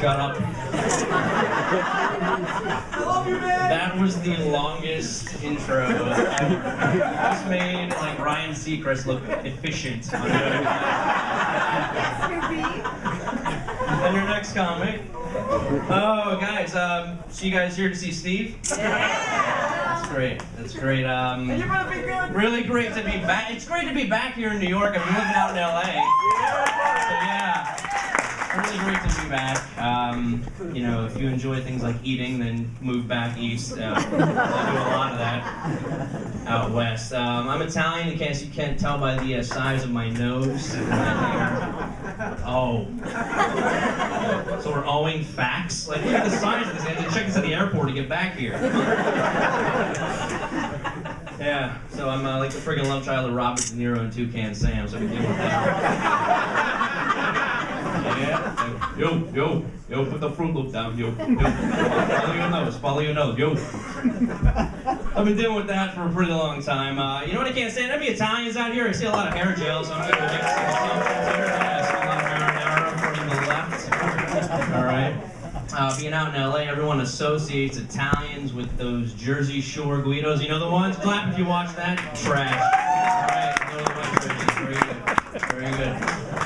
Shut up. I love you, man. That was the longest intro ever. This made like Ryan Seacrest look efficient. And your next comic. Oh, guys, so you guys here to see Steve? That's great. That's great. And you're gonna be good. Really great to be back. It's great to be back here in New York. I've been living out in LA. So yeah, really great to be back. You know, if you enjoy things like eating, then move back east. I do a lot of that out west. I'm Italian, in case you can't tell by the size of my nose and my hair. Oh. So we're owing facts? Like, look at the size of this. I had to check this at the airport to get back here. Yeah, so I'm like the friggin' love child of Robert DiNardo and Toucan Sam, so we deal with that. Yeah, yo, put the Fruit Loop down, yo. Follow your nose, yo. I've been dealing with that for a pretty long time. You know what I can't stand? There'll be Italians out here. I see a lot of hair gel, so I'm gonna get some samples here. Yeah, I see a lot of marinara from the left. All right. Being out in LA, everyone associates Italians with those Jersey Shore Guidos. You know the ones? Clap if you watch that. Trash. All right, go to the one Jersey. Very good. Very good.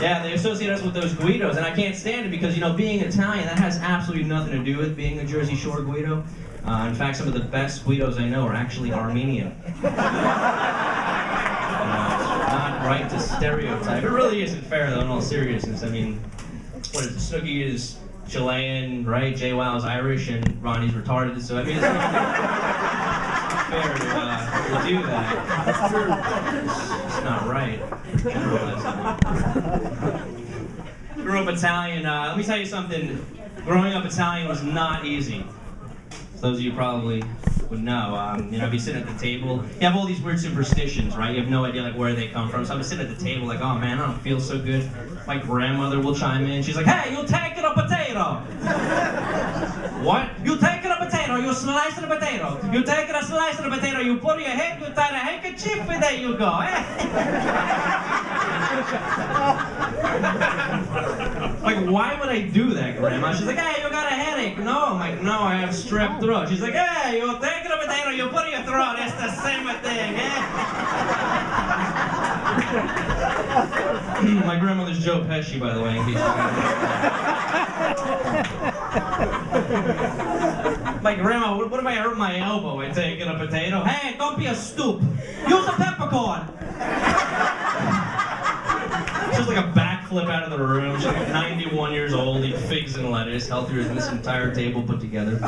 Yeah, they associate us with those Guidos, and I can't stand it because, you know, being Italian, that has absolutely nothing to do with being a Jersey Shore Guido. In fact, some of the best Guidos I know are actually Armenian. It's not right to stereotype. It really isn't fair, though, in all seriousness. I mean, what is it? Snooki is Chilean, right? JWoww is Irish, and Ronnie's retarded. So I mean, it's not fair to do that. That's true. It's not right. Grew up Italian. Let me tell you something. Growing up Italian was not easy. So those of you probably would know. You know, I'd be sitting at the table. You have all these weird superstitions, right? You have no idea like where they come from. So I'm sitting at the table like, oh man, I don't feel so good. My grandmother will chime in. She's like, hey, you taking a potato? What? You taking a potato? You slicing a potato? You taking a slice of the potato? You put your head, you tie the handkerchief, and there you go. Like, why would I do that, Grandma? She's like, hey, you got a headache. No, I'm like, no, I have strep throat. She's like, hey, you're taking a potato, you put it in your throat. It's the same thing, eh? My grandmother's Joe Pesci, by the way, in case you My grandma, what if I hurt my elbow by taking a potato? Hey, don't be a stoop. Use a peppercorn. She's like a backflip out of the room. She's like 91 years old, eat figs and lettuce, healthier than this entire table put together.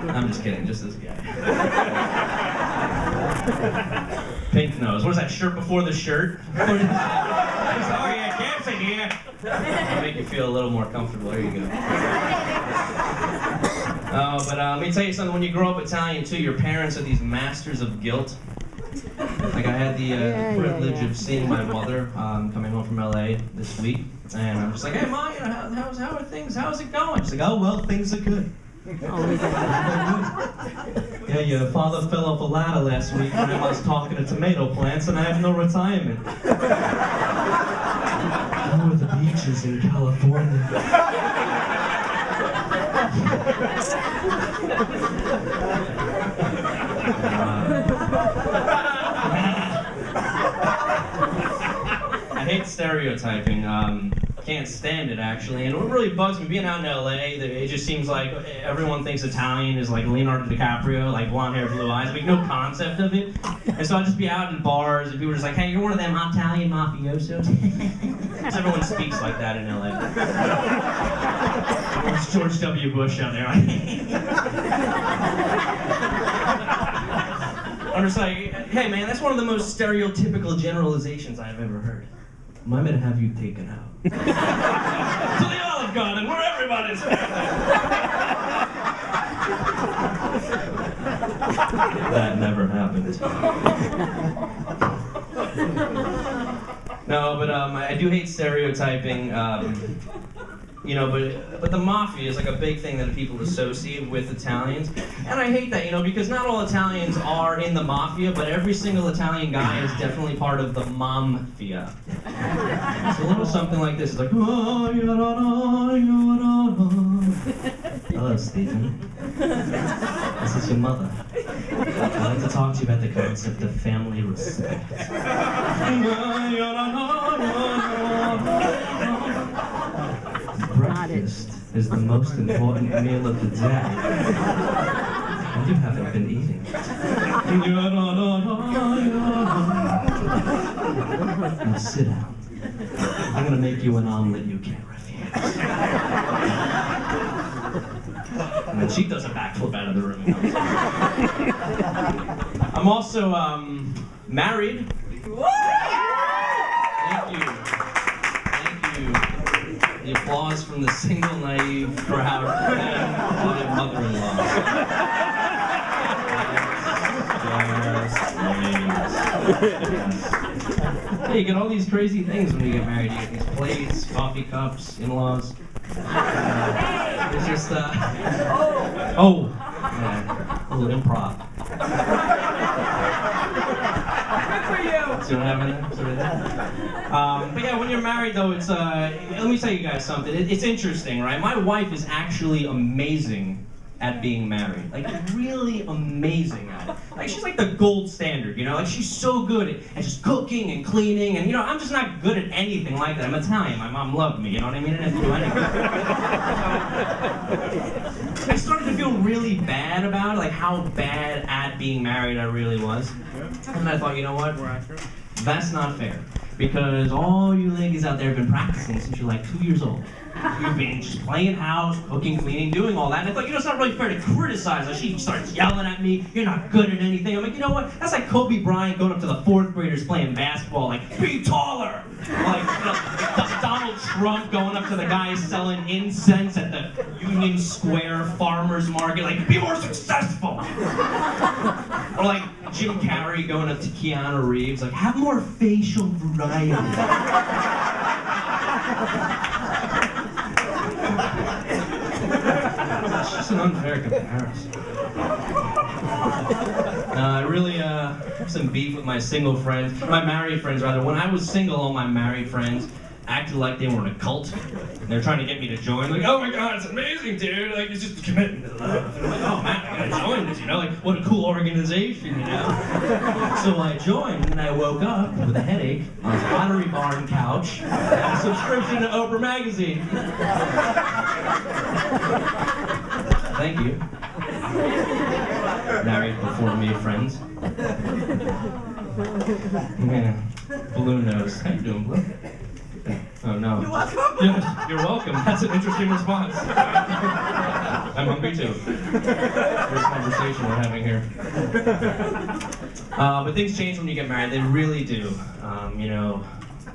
I'm just kidding, just this guy. Pink nose. What is that shirt before the shirt? Sorry, I can't sit here. I'll make you feel a little more comfortable. There you go. But let me tell you something. When you grow up Italian too, your parents are these masters of guilt. Like I had the privilege of seeing my mother coming home from LA this week, and I'm just like, hey Ma, you know, how are things? How's it going? She's like, oh well, things are good. Yeah, your father fell off a ladder last week when I was talking to tomato plants, and I have no retirement. How are the beaches in California? I hate stereotyping. Can't stand it, actually. And what really bugs me, being out in LA, it just seems like everyone thinks Italian is like Leonardo DiCaprio, like blonde hair, blue eyes. I mean, no concept of it. And so I'll just be out in bars, and people are just like, hey, you're one of them Italian mafiosos? Because everyone speaks like that in LA. There's George W. Bush out there. I'm just like, hey man, that's one of the most stereotypical generalizations I've ever heard. I'm gonna have you taken out. To the Olive Garden, where everybody's That never happened. No, but I do hate stereotyping. you know, but the mafia is like a big thing that people associate with Italians. And I hate that, you know, because not all Italians are in the mafia, but every single Italian guy is definitely part of the mafia. It's a little something like this. It's like, hello, Stephen. This is your mother. I'd like to talk to you about the concept of family respect. Breakfast is the most important meal of the day. And you haven't been eating. Now sit down. I'm gonna make you an omelet you can't refuse. And then she does a backflip out of the room. I'm also married. Thank you. Thank you. The applause from the single, naive crowd and mother-in-law. Yes. Hey, you get all these crazy things when you get married. You get these plates, coffee cups, in-laws. It's just, yeah, a little improv. See what happened there? But yeah, when you're married though, it's, let me tell you guys something. It's interesting, right? My wife is actually amazing at being married. Like, really amazing at it. Like, she's like the gold standard, you know? Like, she's so good at just cooking and cleaning, and, you know, I'm just not good at anything like that. I'm Italian. My mom loved me, you know what I mean? I didn't have to do anything. I started to feel really bad about it, like how bad at being married I really was. And I thought, you know what? That's not fair. Because all you ladies out there have been practicing since you're like 2 years old. You've been just playing house, cooking, cleaning, doing all that. And I thought, you know, it's not really fair to criticize her. She starts yelling at me, you're not good at anything. I'm like, you know what? That's like Kobe Bryant going up to the 4th graders playing basketball, like, be taller. Like, you know, Donald Trump going up to the guys selling incense at the Union Square Farmers Market, like, be more successful. Or like Jim Carrey going up to Keanu Reeves, like, have more facial variety. It's just an unfair comparison. I really have some beef with my single friends, my married friends rather. When I was single, all my married friends acted like they were in a cult. And they're trying to get me to join. Like, oh my God, it's amazing, dude. Like, it's just a commitment to love. And I'm like, oh man, I gotta join this, you know? Like, what a cool organization, you know? So I joined, and I woke up with a headache on a Pottery Barn couch, and a subscription to Oprah Magazine. Thank you. Married before me, friends. Yeah. Blue nose. How you doing, Blue? Oh no. You're welcome. Yes, you're welcome. That's an interesting response. I'm hungry too. Great conversation we're having here. But things change when you get married. They really do. You know,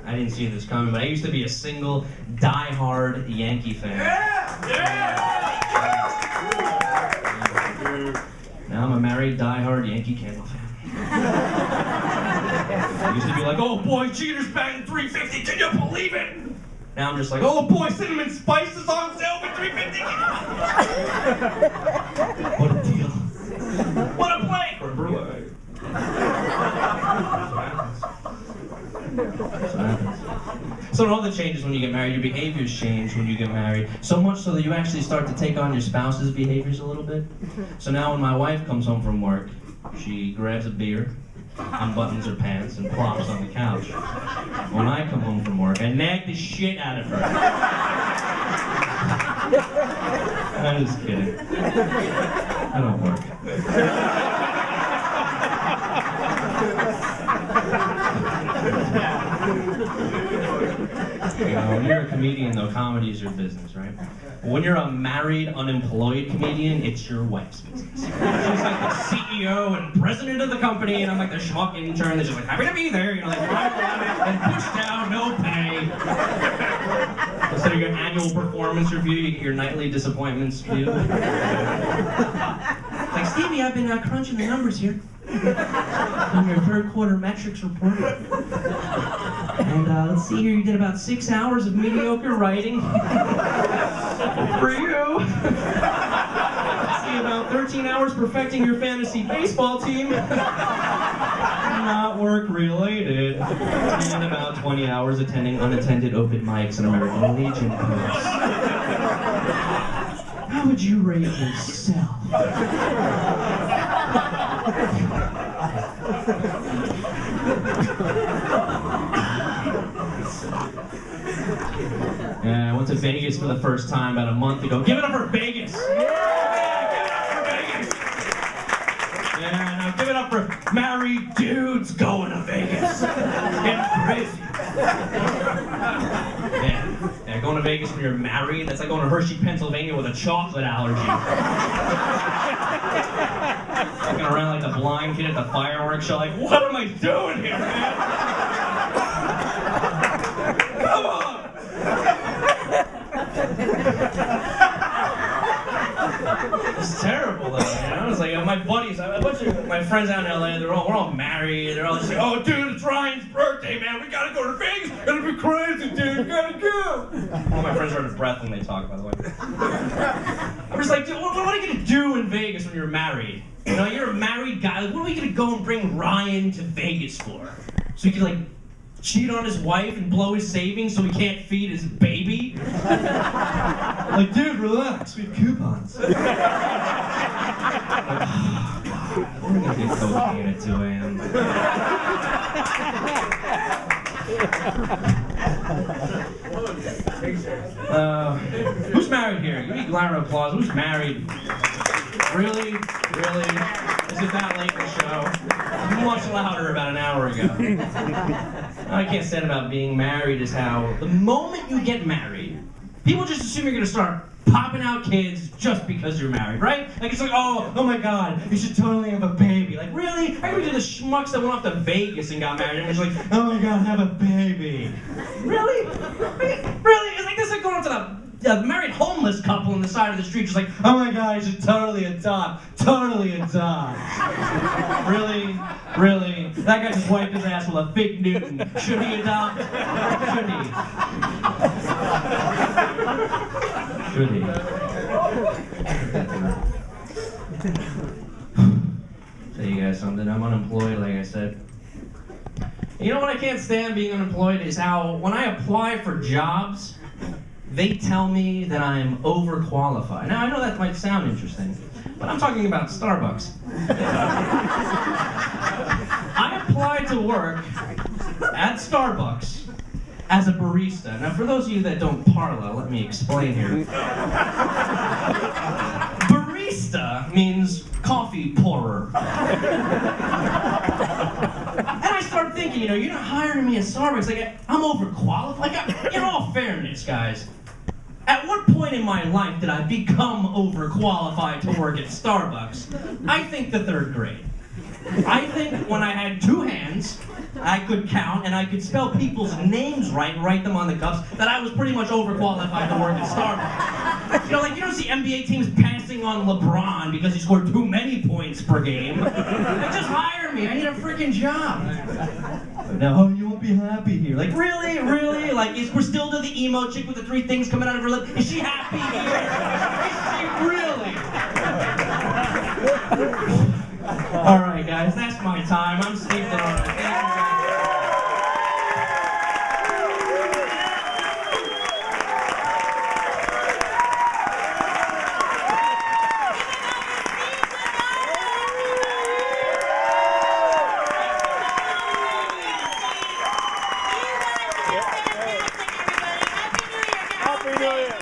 I didn't see this coming, but I used to be a single, die-hard Yankee fan. Now I'm a married, die-hard Yankee Candle fan. I used to be like, oh boy, Jeter's batting .350, can you believe it? Now I'm just like, oh boy, Cinnamon Spice is on sale for $3.50. What a deal. What a play! Or a brewer. So it all that changes when you get married. Your behaviors change when you get married. So much so that you actually start to take on your spouse's behaviors a little bit. So now when my wife comes home from work, she grabs a beer, unbuttons her pants, and plops on the couch. When I come home from work, I nag the shit out of her. I'm just kidding. I don't work. You know, when you're a comedian, though, comedy is your business, right? When you're a married, unemployed comedian, it's your wife's business. She's like the CEO and president of the company, and I'm like the schmuck intern that's just like, happy to be there, you know, like, and pushed down, no pay. Instead of your annual performance review, you get your nightly disappointments review. Like, Stevie, I've been crunching the numbers here on your third quarter metrics report. And let's see here, you did about 6 hours of mediocre writing. For you. Let's see, about 13 hours perfecting your fantasy baseball team. Not work related. And about 20 hours attending unattended open mics and American Legion posts. How would you rate yourself? Yeah, I went to Vegas for the first time about a month ago. Give it up for Vegas! Yeah, give it up for Vegas! Yeah, now give it up for married dudes going to Vegas. Getting crazy. Yeah, going to Vegas when you're married, that's like going to Hershey, Pennsylvania with a chocolate allergy. Looking around like the blind kid at the fireworks show, like, what am I doing here, man? Come on! It's terrible though, you know? It's like my buddies, a bunch of my friends out in LA, we're all married, they're all just like, oh dude, it's Ryan's birthday, man, we gotta go to Vegas, it'll be crazy, dude, we gotta go. All my friends are out of breath when they talk, by the way. I'm just like, dude, what are you gonna do in Vegas when you're married? You know, you're a married guy, like, what are we gonna go and bring Ryan to Vegas for? So he can like, cheat on his wife and blow his savings so he can't feed his baby? Like, dude, relax, we have coupons. Like, oh, God, we're gonna get cocaine at 2 a.m. Who's married here? Give me a round of applause. Who's married? Really? Really? Is it that late in the show? You much louder about an hour ago. I can't stand about being married is how the moment you get married, people just assume you're gonna start popping out kids just because you're married, right? Like it's like, oh my God, you should totally have a baby. Like really? I remember the schmucks that went off to Vegas and got married and was like, oh my God, have a baby. Really? Really? It's like this, like going up to the married homeless couple on the side of the street, just like, oh my God, you should totally adopt. Totally adopt. Really? Really? That guy just wiped his ass with a fake Newton. Should he adopt? Should he? Should he? Tell you guys something, I'm unemployed, like I said. You know what I can't stand being unemployed is how when I apply for jobs, they tell me that I'm overqualified. Now, I know that might sound interesting, but I'm talking about Starbucks. I applied to work at Starbucks as a barista. Now, for those of you that don't parlor, let me explain here. Barista means coffee pourer. And I start thinking, you know, you're not hiring me at Starbucks. Like, I'm overqualified. Like, in all fairness, guys, at what point in my life did I become overqualified to work at Starbucks? I think the 3rd grade. I think when I had 2 hands, I could count and I could spell people's names right and write them on the cups, that I was pretty much overqualified to work at Starbucks. You know, like you don't see NBA teams passing on LeBron because he scored too many points per game. Like, just hire me, I need a freaking job. No, you won't be happy here. Like, really? Really? Like, we're still to the emo chick with the 3 things coming out of her lip. Is she happy here? Is she really? All right, guys, that's my time. I'm sleeping on it. Thank you, guys. Happy New Year!